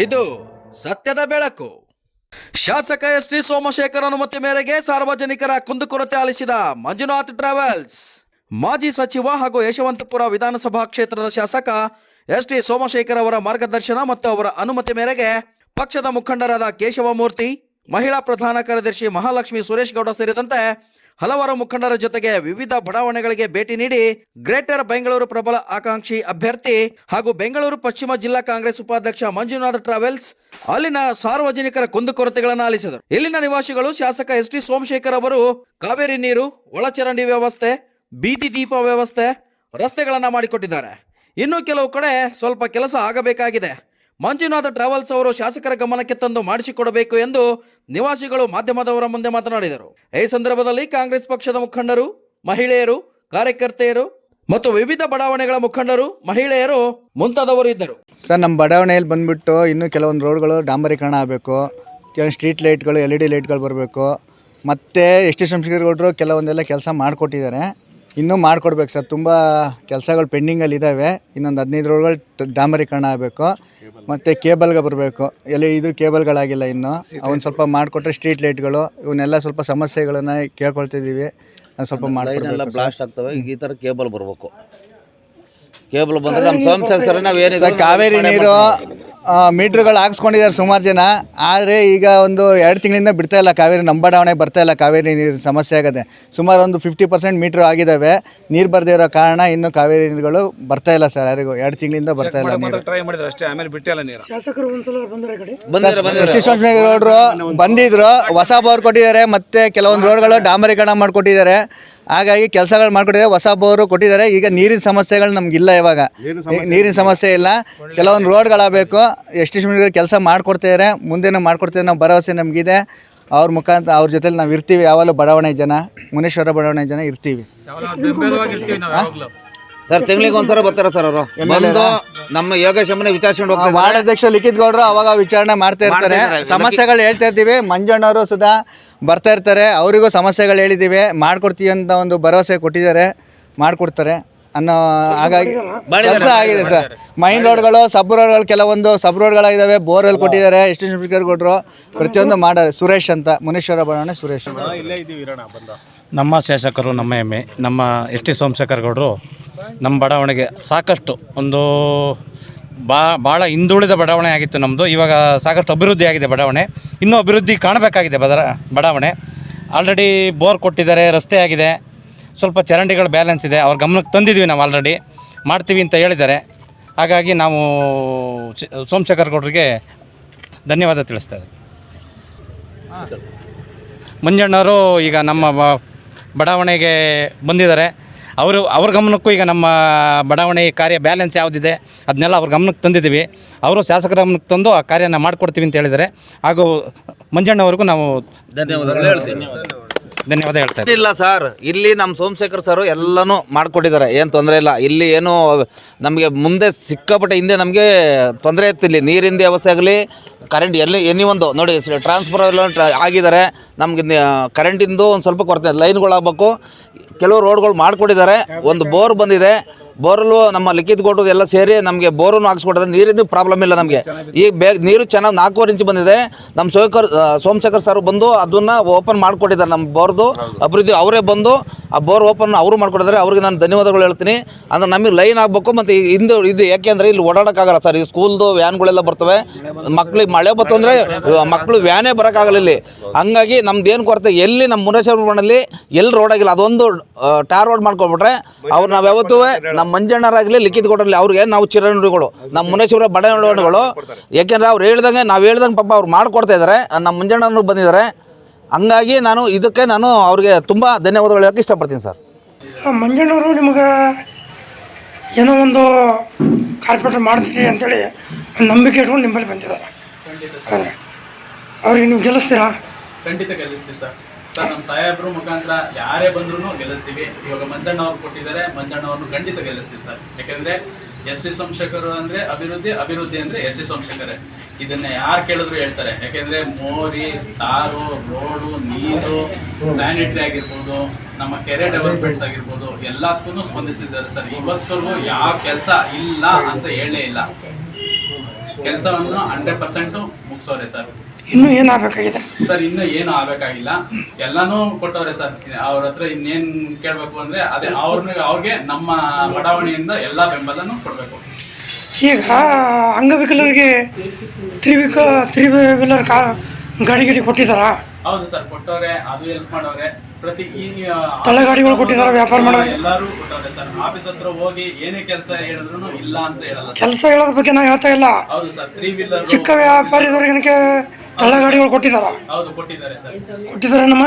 ಇದು ಸತ್ಯದ ಬೆಳಕು. ಶಾಸಕ ಎಸ್ ಟಿ ಸೋಮಶೇಖರ್ ಅನುಮತಿ ಮೇರೆಗೆ ಸಾರ್ವಜನಿಕರ ಕುಂದುಕೊರತೆ ಆಲಿಸಿದ ಮಂಜುನಾಥ್ ಟ್ರಾವೆಲ್ಸ್. ಮಾಜಿ ಸಚಿವ ಹಾಗೂ ಯಶವಂತಪುರ ವಿಧಾನಸಭಾ ಕ್ಷೇತ್ರದ ಶಾಸಕ ಎಸ್ ಟಿ ಸೋಮಶೇಖರ್ ಅವರ ಮಾರ್ಗದರ್ಶನ ಮತ್ತು ಅವರ ಅನುಮತಿ ಮೇರೆಗೆ ಪಕ್ಷದ ಮುಖಂಡರಾದ ಕೇಶವಮೂರ್ತಿ, ಮಹಿಳಾ ಪ್ರಧಾನ ಕಾರ್ಯದರ್ಶಿ ಮಹಾಲಕ್ಷ್ಮಿ ಸುರೇಶ್ ಗೌಡ ಸೇರಿದಂತೆ ಹಲವಾರು ಮುಖಂಡರ ಜೊತೆಗೆ ವಿವಿಧ ಬಡಾವಣೆಗಳಿಗೆ ಭೇಟಿ ನೀಡಿ ಗ್ರೇಟರ್ ಬೆಂಗಳೂರು ಪ್ರಬಲ ಆಕಾಂಕ್ಷಿ ಅಭ್ಯರ್ಥಿ ಹಾಗೂ ಬೆಂಗಳೂರು ಪಶ್ಚಿಮ ಜಿಲ್ಲಾ ಕಾಂಗ್ರೆಸ್ ಉಪಾಧ್ಯಕ್ಷ ಮಂಜುನಾಥ್ ಟ್ರಾವೆಲ್ಸ್ ಅಲ್ಲಿನ ಸಾರ್ವಜನಿಕರ ಕುಂದುಕೊರತೆಗಳನ್ನು ಆಲಿಸಿದರು. ಇಲ್ಲಿನ ನಿವಾಸಿಗಳು ಶಾಸಕ ಎಸ್ ಟಿ ಸೋಮಶೇಖರ್ ಅವರು ಕಾವೇರಿ ನೀರು, ಒಳಚರಂಡಿ ವ್ಯವಸ್ಥೆ, ಬೀದಿ ದೀಪ ವ್ಯವಸ್ಥೆ, ರಸ್ತೆಗಳನ್ನು ಮಾಡಿಕೊಟ್ಟಿದ್ದಾರೆ. ಇನ್ನು ಕೆಲವು ಕಡೆ ಸ್ವಲ್ಪ ಕೆಲಸ ಆಗಬೇಕಾಗಿದೆ. ಮಂಜುನಾಥ್ ಟ್ರಾವೆಲ್ಸ್ ಅವರು ಶಾಸಕರ ಗಮನಕ್ಕೆ ತಂದು ಮಾಡಿಸಿಕೊಡಬೇಕು ಎಂದು ನಿವಾಸಿಗಳು ಮಾಧ್ಯಮದವರ ಮುಂದೆ ಮಾತನಾಡಿದರು. ಈ ಸಂದರ್ಭದಲ್ಲಿ ಕಾಂಗ್ರೆಸ್ ಪಕ್ಷದ ಮುಖಂಡರು, ಮಹಿಳೆಯರು, ಕಾರ್ಯಕರ್ತೆಯರು ಮತ್ತು ವಿವಿಧ ಬಡಾವಣೆಗಳ ಮುಖಂಡರು, ಮಹಿಳೆಯರು ಮುಂತಾದವರು ಇದ್ದರು. ಸರ್, ನಮ್ಮ ಬಡಾವಣೆಯಲ್ಲಿ ಬಂದುಬಿಟ್ಟು ಇನ್ನೂ ಕೆಲವೊಂದು ರೋಡ್ಗಳು ಡಾಂಬರೀಕರಣ ಆಗಬೇಕು, ಕೆಲವು ಸ್ಟ್ರೀಟ್ ಲೈಟ್ಗಳು, LED ಲೈಟ್ಗಳು ಬರಬೇಕು. ಮತ್ತು ಎಸ್ ಟಿ ಸೋಮಶೇಖರ್ ಗೌಡರು ಕೆಲವೊಂದೆಲ್ಲ ಕೆಲಸ ಮಾಡಿಕೊಟ್ಟಿದ್ದಾರೆ, ಇನ್ನೂ ಮಾಡಿಕೊಡ್ಬೇಕು ಸರ್. ತುಂಬ ಕೆಲಸಗಳು ಪೆಂಡಿಂಗಲ್ಲಿ ಇದ್ದಾವೆ. ಇನ್ನೊಂದು 15 ರೋಡ್ಗಳು ಡಾಂಬರೀಕರಣ ಆಗಬೇಕು. ಮತ್ತು ಕೇಬಲ್ಗೆ ಬರಬೇಕು, ಇದು ಕೇಬಲ್ಗಳಾಗಿಲ್ಲ ಇನ್ನೂ. ಅವನ್ನ ಸ್ವಲ್ಪ ಮಾಡಿಕೊಟ್ರೆ ಸ್ಟ್ರೀಟ್ ಲೈಟ್ಗಳು ಇವನ್ನೆಲ್ಲ ಸ್ವಲ್ಪ ಸಮಸ್ಯೆಗಳನ್ನು ಕೇಳ್ಕೊಳ್ತಿದ್ದೀವಿ. ಸ್ವಲ್ಪ ಮಾಡಿಕೊಡ್ಬೇಕು. ಬ್ಲಾಸ್ಟ್ ಆಗ್ತವೆ, ಈ ಥರ ಕೇಬಲ್ ಬರಬೇಕು. ಕೇಬಲ್ ಬಂದರೆ ನಮ್ಮ ಸೋಮಶೇಖರ್ ನಾವೇನಿದೆ ಕಾವೇರಿ ನೀರು ಮೀಟ್ರುಗಳು ಹಾಕ್ಸ್ಕೊಂಡಿದ್ದಾರೆ ಸುಮಾರು ಜನ. ಆದರೆ ಈಗ ಒಂದು 2 ತಿಂಗಳಿಂದ ಬಿಡ್ತಾ ಇಲ್ಲ ಕಾವೇರಿ. ನಮ್ಮ ಬಡಾವಣೆ ಬರ್ತಾ ಇಲ್ಲ, ಕಾವೇರಿ ನೀರು ಸಮಸ್ಯೆ ಆಗಿದೆ. ಸುಮಾರು ಒಂದು 50% ಮೀಟ್ರ್ ಆಗಿದ್ದಾವೆ. ನೀರು ಬರದೇ ಇರೋ ಕಾರಣ ಇನ್ನು ಕಾವೇರಿ ನೀರುಗಳು ಬರ್ತಾ ಇಲ್ಲ ಸರ್. ಯಾರಿಗೂ 2 ತಿಂಗಳಿಂದ ಬರ್ತಾ ಇಲ್ಲ ನೀರು. ಎಸ್ ಟಿ ಸೋಮಶೇಖರ್ ಗೌಡರು ಬಂದಿದ್ರು, ಹೊಸ ಬೋರ್ ಕೊಟ್ಟಿದ್ದಾರೆ, ಮತ್ತು ಕೆಲವೊಂದು ರೋಡ್ಗಳು ಡಾಂಬರೀಕರಣ ಮಾಡಿಕೊಟ್ಟಿದ್ದಾರೆ. ಹಾಗಾಗಿ ಕೆಲಸಗಳು ಮಾಡಿಕೊಟ್ಟಿದ್ದಾರೆ, ಹೊಸ ಬೋರು ಕೊಟ್ಟಿದ್ದಾರೆ. ಈಗ ನೀರಿನ ಸಮಸ್ಯೆಗಳು ನಮಗಿಲ್ಲ, ಇವಾಗ ನೀರಿನ ಸಮಸ್ಯೆ ಇಲ್ಲ. ಕೆಲವೊಂದು ರೋಡ್ಗಳಾಗಬೇಕು. ಎಸ್ ಟಿ ಸೋಮಶೇಖರ್ ಕೆಲಸ ಮಾಡಿಕೊಡ್ತಿದ್ದಾರೆ, ಮುಂದೆನೂ ಮಾಡಿಕೊಡ್ತಿದ್ದಾರೆ, ನಾವು ಭರವಸೆ ನಮಗಿದೆ. ಅವ್ರ ಮುಖಾಂತರ ಅವ್ರ ಜೊತೆಲಿ ನಾವು ಇರ್ತೀವಿ. ಯಾವಾಗಲೂ ಬಡಾವಣೆ ಜನ, ಮುನೇಶ್ವರ ಬಡಾವಣೆ ಜನ ಇರ್ತೀವಿ ಸರ್. ತಿಂಗಳಿಗೆ ಒಂದ್ಸಲ ಬರ್ತಾರೆ ಸರ್ ಅವರು, ಬಂದು ನಮ್ಮ ಯೋಗೇಶಮ್ಮನ ವಿಚಾರಿಸ್ಕೊಂಡು ಹೋಗ್ತಾರೆ. ವಾರ್ಡ್ ಅಧ್ಯಕ್ಷ ಲಿಖಿತ್ ಗೌಡರು ಅವಾಗ ವಿಚಾರಣೆ ಮಾಡ್ತಾ ಇರ್ತಾರೆ, ಸಮಸ್ಯೆಗಳು ಹೇಳ್ತಾ ಇರ್ತೀವಿ. ಮಂಜಣ್ಣವರು ಸುಧಾ ಬರ್ತಾ ಇರ್ತಾರೆ, ಅವರಿಗೂ ಸಮಸ್ಯೆಗಳು ಹೇಳಿದ್ದೀವಿ, ಮಾಡಿಕೊಡ್ತೀವಿ ಅಂತ ಒಂದು ಭರವಸೆ ಕೊಟ್ಟಿದ್ದಾರೆ, ಮಾಡಿಕೊಡ್ತಾರೆ ಅನ್ನೋ. ಹಾಗಾಗಿ ಕೆಲಸ ಆಗಿದೆ ಸರ್. ಮೈನ್ ರೋಡ್ಗಳು, ಸಬ್ ರೋಡ್ಗಳು, ಕೆಲವೊಂದು ಸಬ್ ರೋಡ್ಗಳಾಗಿದ್ದಾವೆ, ಬೋರ್ವೆಲ್ ಕೊಟ್ಟಿದ್ದಾರೆ. ಎಸ್ ಟಿ ಸೋಮಶೇಖರ್ ಗೌಡರು ಪ್ರತಿಯೊಂದು ಮಾಡ್ತಾರೆ. ಸುರೇಶ್ ಅಂತ, ಮುನೇಶ್ವರ ಬಡಾವಣೆ ಸುರೇಶ್. ನಮ್ಮ ಶಾಸಕರು, ನಮ್ಮ ಹೆಮ್ಮೆ, ನಮ್ಮ ಎಸ್ ಟಿ ಸೋಮಶೇಖರ್ ಗೌಡರು ನಮ್ಮ ಬಡಾವಣೆಗೆ ಸಾಕಷ್ಟು ಒಂದು ಭಾಳ ಹಿಂದುಳಿದ ಬಡಾವಣೆ ಆಗಿತ್ತು ನಮ್ಮದು. ಇವಾಗ ಸಾಕಷ್ಟು ಅಭಿವೃದ್ಧಿ ಆಗಿದೆ ಬಡಾವಣೆ. ಇನ್ನೂ ಅಭಿವೃದ್ಧಿ ಕಾಣಬೇಕಾಗಿದೆ ಬಡಾವಣೆ. ಆಲ್ರೆಡಿ ಬೋರ್ ಕೊಟ್ಟಿದ್ದಾರೆ, ರಸ್ತೆ ಆಗಿದೆ, ಸ್ವಲ್ಪ ಚರಂಡಿಗಳು ಬ್ಯಾಲೆನ್ಸ್ ಇದೆ. ಅವ್ರ ಗಮನಕ್ಕೆ ತಂದಿದ್ವಿ, ನಾವು ಆಲ್ರೆಡಿ ಮಾಡ್ತೀವಿ ಅಂತ ಹೇಳಿದ್ದಾರೆ. ಹಾಗಾಗಿ ನಾವು ಸೋಮಶೇಖರ್ ಗೌಡರಿಗೆ ಧನ್ಯವಾದ ತಿಳಿಸ್ತಾ ಇದ್ದೀವಿ. ಮಂಜಣ್ಣವರು ಈಗ ನಮ್ಮ ಬಡಾವಣೆಗೆ ಬಂದಿದ್ದಾರೆ. ಅವ್ರ ಗಮನಕ್ಕೂ ಈಗ ನಮ್ಮ ಬಡಾವಣೆ ಕಾರ್ಯ ಬ್ಯಾಲೆನ್ಸ್ ಯಾವುದಿದೆ ಅದನ್ನೆಲ್ಲ ಅವ್ರ ಗಮನಕ್ಕೆ ತಂದಿದ್ದೀವಿ. ಅವರು ಶಾಸಕರ ಗಮನಕ್ಕೆ ತಂದು ಆ ಕಾರ್ಯನ ಮಾಡಿಕೊಡ್ತೀವಿ ಅಂತ ಹೇಳಿದ್ದಾರೆ. ಹಾಗೂ ಮಂಜಣ್ಣವ್ರಿಗೂ ನಾವು ಧನ್ಯವಾದ ಹೇಳ್ತಾ ಇಲ್ಲ ಸರ್. ಇಲ್ಲಿ ನಮ್ಮ ಸೋಮಶೇಖರ್ ಸರ್ ಎಲ್ಲನೂ ಮಾಡಿಕೊಟ್ಟಿದ್ದಾರೆ, ಏನು ತೊಂದರೆ ಇಲ್ಲ. ಇಲ್ಲಿ ಏನು ನಮಗೆ ಮುಂದೆ ಸಿಕ್ಕಾಪಟ್ಟೆ ಹಿಂದೆ ನಮಗೆ ತೊಂದರೆ ಇತ್ತು. ಇಲ್ಲಿ ನೀರಿನ ವ್ಯವಸ್ಥೆ ಆಗಲಿ, ಕರೆಂಟ್ ಎಲ್ಲಿ ಒಂದು ನೋಡಿ ಟ್ರಾನ್ಸ್ಫರ್ ಎಲ್ಲ ಆಗಿದ್ದಾರೆ. ನಮಗೆ ಕರೆಂಟಿಂದು ಒಂದು ಸ್ವಲ್ಪ ಕೊರತೆ, ಲೈನ್ಗಳಾಗಬೇಕು. ಕೆಲವು ರೋಡ್ಗಳು ಮಾಡಿಕೊಟ್ಟಿದ್ದಾರೆ. ಒಂದು ಬೋರ್ ಬಂದಿದೆ, ಬೋರಲ್ಲೂ ನಮ್ಮ ಲಿಖಿತ್ ಗೌಡರು ಎಲ್ಲ ಸೇರಿ ನಮಗೆ ಬೋರನ್ನು ಹಾಕ್ಸ್ಕೊಟ್ಟಿದ್ದಾರೆ. ನೀರಿನ ಪ್ರಾಬ್ಲಮ್ ಇಲ್ಲ ನಮಗೆ. ಈಗ ನೀರು ಚೆನ್ನಾಗಿ 4.5 ಇಂಚ್ ಬಂದಿದೆ. ನಮ್ಮ ಸೋಮಶೇಖರ್ ಸರ್ ಬಂದು ಅದನ್ನು ಓಪನ್ ಮಾಡಿಕೊಟ್ಟಿದ್ದಾರೆ. ನಮ್ಮ ಬೋರ್ದು ಅಭಿವೃದ್ಧಿ ಅವರೇ ಬಂದು ಆ ಬೋರ್ ಓಪನ್ ಅವರು ಮಾಡಿಕೊಟ್ಟಿದ್ದಾರೆ. ಅವ್ರಿಗೆ ನಾನು ಧನ್ಯವಾದಗಳು ಹೇಳ್ತೀನಿ. ಅಂದರೆ ನಮಗೆ ಲೈನ್ ಆಗಬೇಕು. ಮತ್ತು ಇದು ಯಾಕೆಂದರೆ ಇಲ್ಲಿ ಓಡಾಡೋಕ್ಕಾಗಲ್ಲ ಸರ್. ಈ ಸ್ಕೂಲ್ದು ವ್ಯಾನ್ಗಳೆಲ್ಲ ಬರ್ತವೆ. ಮಕ್ಳಿಗೆ ಮಳೆ ಬಂತು ಅಂದರೆ ಮಕ್ಕಳು ವ್ಯಾನೇ ಬರೋಕ್ಕಾಗಲ್ಲ ಇಲ್ಲಿ. ಹಂಗಾಗಿ ನಮ್ದು ಏನು ಕೊರತೆ, ಎಲ್ಲಿ ನಮ್ಮ ಮುನೇಶ್ವರನಲ್ಲಿ ಎಲ್ಲಿ ರೋಡ್ ಆಗಿಲ್ಲ ಅದೊಂದು ಟಾರ್ ರೋಡ್ ಮಾಡ್ಕೊಬಿಟ್ರೆ ಅವ್ರು ನಾವು ಯಾವತ್ತೂ ನಮ್ಮ ಮಂಜಣ್ಣರಾಗಲಿ, ಲಿಖಿತ್ ಗೌಡರಲ್ಲಿ ಅವ್ರಿಗೆ ನಾವು ಚಿರನುಡಿಗಳು, ನಮ್ಮ ಮುನೇಶ್ವರ ಬಡಾವಣೆಗಳು. ಯಾಕೆಂದರೆ ಅವ್ರು ನಾವು ಹೇಳ್ದಂಗೆ ಪಾಪ ಅವ್ರು ಮಾಡಿಕೊಡ್ತಾ ಇದ್ದಾರೆ. ನಮ್ಮ ಮಂಜಣ್ಣರು ಬಂದಿದ್ದಾರೆ. ಹಂಗಾಗಿ ಇದಕ್ಕೆ ನಾನು ಅವ್ರಿಗೆ ತುಂಬ ಧನ್ಯವಾದಗಳು ಹೇಳೋಕ್ಕೆ ಇಷ್ಟಪಡ್ತೀನಿ ಸರ್. ಮಂಜಣ್ಣವರು ನಿಮಗೆ ಏನೋ ಒಂದು ಕಾರ್ಪೊರೇಟರ್ ಮಾಡ್ತೀರಿ ಅಂತೇಳಿ ಒಂದು ನಂಬಿಕೆ ಇಟ್ಕೊಂಡು ನಿಮ್ಮಲ್ಲಿ ಬಂದಿದ್ದಾರೆ. ಅವ್ರಿಗೆ ನೀವು ಗೆಲ್ಲಿಸ್ತೀರಾ? ಖಂಡಿತ ಗೆಲ್ಲಿಸ್ತೀವಿ ಸರ್. ನಮ್ಮ ಸಾಹೇಬ್ರ ಮುಖಾಂತರ ಯಾರೇ ಬಂದ್ರೂ ಗೆಲ್ಲಿಸ್ತೀವಿ. ಇವಾಗ ಮಂಜಣ್ಣ ಅವ್ರು ಕೊಟ್ಟಿದ್ದಾರೆ, ಮಂಜಣ್ಣ ಅವ್ರನ್ನು ಖಂಡಿತ ಗೆಲ್ಲಿಸ್ತೀವಿ ಸರ್. ಯಾಕೆಂದರೆ ಎಸ್ ಟಿ ಸೋಮಶೇಖರ್ ಅಂದರೆ ಅಭಿವೃದ್ಧಿ ಅಂದರೆ ಎಸ್ ಟಿ ಸೋಮಶೇಖರೇ. ಇದನ್ನ ಯಾರು ಕೇಳಿದ್ರು ಹೇಳ್ತಾರೆ. ಯಾಕೆಂದರೆ ಮೋರಿ, ತಾರು, ರೋಡು, ನೀರು, ಸ್ಯಾನಿಟರಿ ಆಗಿರ್ಬೋದು, ನಮ್ಮ ಕೆರೆ ಡೆವಲಪ್ಮೆಂಟ್ಸ್ ಆಗಿರ್ಬೋದು, ಎಲ್ಲದಕ್ಕೂ ಸ್ಪಂದಿಸಿದ್ದಾರೆ ಸರ್. ಇವತ್ತವರೆಗೂ ಯಾವ ಕೆಲಸ ಇಲ್ಲ ಅಂತ ಹೇಳೇ ಇಲ್ಲ. ಕೆಲಸವನ್ನು 100% ಮುಗಿಸೋರೆ ಸರ್. ಇನ್ನೂ ಏನಾಗಬೇಕಾಗಿದೆ ಸರ್ ಇನ್ನೂ ಏನು ಆಗಬೇಕಾಗಿಲ್ಲ, ಎಲ್ಲಾನು ಕೊಟ್ಟವ್ರೆ ಸರ್. ಅವ್ರ ಹತ್ರ ಇನ್ನೇನ್ ಕೇಳ್ಬೇಕು ಅಂದ್ರೆ ಅದೇ ಅವ್ರಿಗೆ ನಮ್ಮ ಬಡಾವಣೆಯಿಂದ ಎಲ್ಲಾ ಬೆಂಬಲನು ಕೊಡ್ಬೇಕು. ಈಗ ಅಂಗವಿಕಲರಿಗೆ ತ್ರಿ ವೀಲರ್ ಗಾಡಿ ಕೊಟ್ಟಿದ್ದಾರಾ? ಹೌದು ಸರ್ ಕೊಟ್ಟವ್ರೆ, ಅದು ಹೆಲ್ಪ್ ಮಾಡವ್ರೆ. ಪ್ರತಿ ತಳ್ಳಗಾಡಿಗಳು ಕೊಟ್ಟಿದಾರ, ವ್ಯಾಪಾರ ಮಾಡೋರು ಎಲ್ಲರೂ ಕೊಟ್ಟವ್ರೆ ಸರ್. ಆಫೀಸ್ ಹತ್ರ ಹೋಗಿ ಏನೇ ಕೆಲಸ ಹೇಳಿದ್ರು ಇಲ್ಲ ಅಂತ ಹೇಳಲ್ಲ. ಕೆಲಸ ಹೇಳೋದ್ರ ಬಗ್ಗೆ ನಾವು ಹೇಳ್ತಾ ಇಲ್ಲ. ಹೌದು ಸರ್, 3 ವೀಲರ್ ಚಿಕ್ಕ ವ್ಯಾಪಾರಿದವ್ರಿಗೆ ತಳ್ಳಗಾಡಿಗಳು ಕೊಟ್ಟಿದಾರ? ಹೌದು ಕೊಟ್ಟಿದ್ದಾರೆ ಸರ್. ಕೊಟ್ಟಿದ್ದಾರೆ ನಮ್ಮ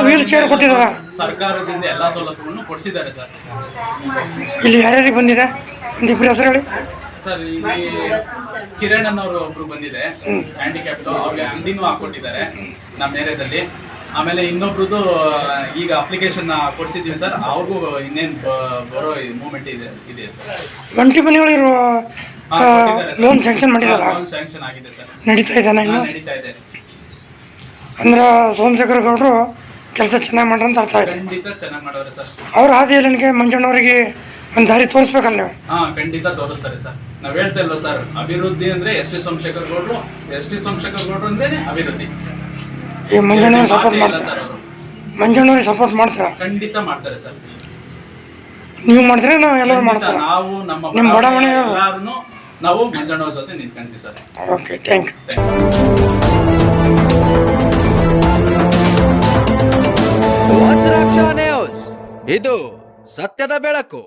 ವೀಲ್ ಚೇರ್ ಕೊಟ್ಟಿದಾರ? ಸರ್ಕಾರದಿಂದ ಎಲ್ಲಾ ಸೌಲಭ್ಯಗಳನ್ನು ಕೊಡಿಸಿದ್ದಾರೆ ಸರ್. ಇಲ್ಲಿ ಯಾರ್ಯಾರಿಗೆ ಬಂದಿದೆ? ಒಂದಿಬ್ಬರು ಹೆಸರು ಹೇಳಿ ಸರ್. ಇಲ್ಲಿ ಕಿರಣ್ ಅನ್ನೋರು ಒಬ್ರು ಬಂದಿದೆ, ಹ್ಯಾಂಡಿಕ್ಯಾಪ್ಟು. ಅವ್ರಿಗೆ ಅಂಗಡಿನೂ ಹಾಕೊಟ್ಟಿದ್ದಾರೆ ನಮ್ಮ ಏರಿಯಾದಲ್ಲಿ. ಆಮೇಲೆ ಇನ್ನೊಬ್ರದ್ದು ಈಗ ಅಪ್ಲಿಕೇಶನ್ ಕೊಡ್ಸಿದ್ದೀವಿ ಸರ್. ಅವ್ರಿಗೂ ಇನ್ನೇನು ಬರೋ ಮೂವ್ಮೆಂಟ್ ಇದೆ ಸರ್. 20 ಮನೆಗಳಿರುವ ಲೋನ್ ಸ್ಯಾಂಕ್ಷನ್ ಮಾಡಿದಾರ? ಸ್ಯಾಂಕ್ಷನ್ ಆಗಿದೆ ಸರ್. ನಡೀತಾ ಇದ್ದಾನೆ ಇನ್ನು? ನಡೀತಾ ಇದೆ. ಅಂದ್ರೆ ಸೋಮಶೇಖರ್ ಗೌಡರು ಕೆಲಸ ಚೆನ್ನಾಗಿ ಮಾಡ್ರ ಅಂತ ಅರ್ಥ ಆಯ್ತು. ಖಂಡಿತ ಚೆನ್ನಾಗಿ ಮಾಡೋರೆ ಸರ್. ಅವ್ರ ಹಾದಿಯಲ್ಲಿ ನನಗೆ ಮಂಜಣ್ಣವರಿಗೆ ಒಂದು ದಾರಿ ತೋರಿಸ್ಬೇಕಲ್ಲ ನೀವು? ಖಂಡಿತ ತೋರಿಸ್ತಾರೆ ಸರ್. ನಾವ್ ಹೇಳ್ತಾ ಇಲ್ವ ಸರ್, ಅಭಿವೃದ್ಧಿ ಅಂದ್ರೆ ಸೋಮಶೇಖರ್ ಗೌಡ್ರು ಅಂದ್ರೆ ಅಭಿವೃದ್ಧಿ. ಈ ಮಂಜಣ್ಣವ್ರಿಗೆ ಸಪೋರ್ಟ್ ಮಾಡ್ತಾರೆ? ಮಂಜಣ್ಣವ್ರಿಗೆ ಸಪೋರ್ಟ್ ಮಾಡ್ತಾರಾ? ಖಂಡಿತ ಮಾಡ್ತಾರೆ ಸರ್. ನೀವು ಮಾಡಿದ್ರೆ ನಾವು ಎಲ್ಲರೂ ಮಾಡ್ತಾರ? ನಾವು ನಮ್ಮ ನಿಮ್ಮ ಬಡಾವಣೆ ಎಲ್ಲಾರು ನಾವು ಮಂಜಣ್ಣವ್ರ ಜೊತೆ ನಿಂತ್ಕೊಂತೀವಿ sir. Okay, thank you. Vajraksha news, ಇದು ಸತ್ಯದ ಬೆಳಕು.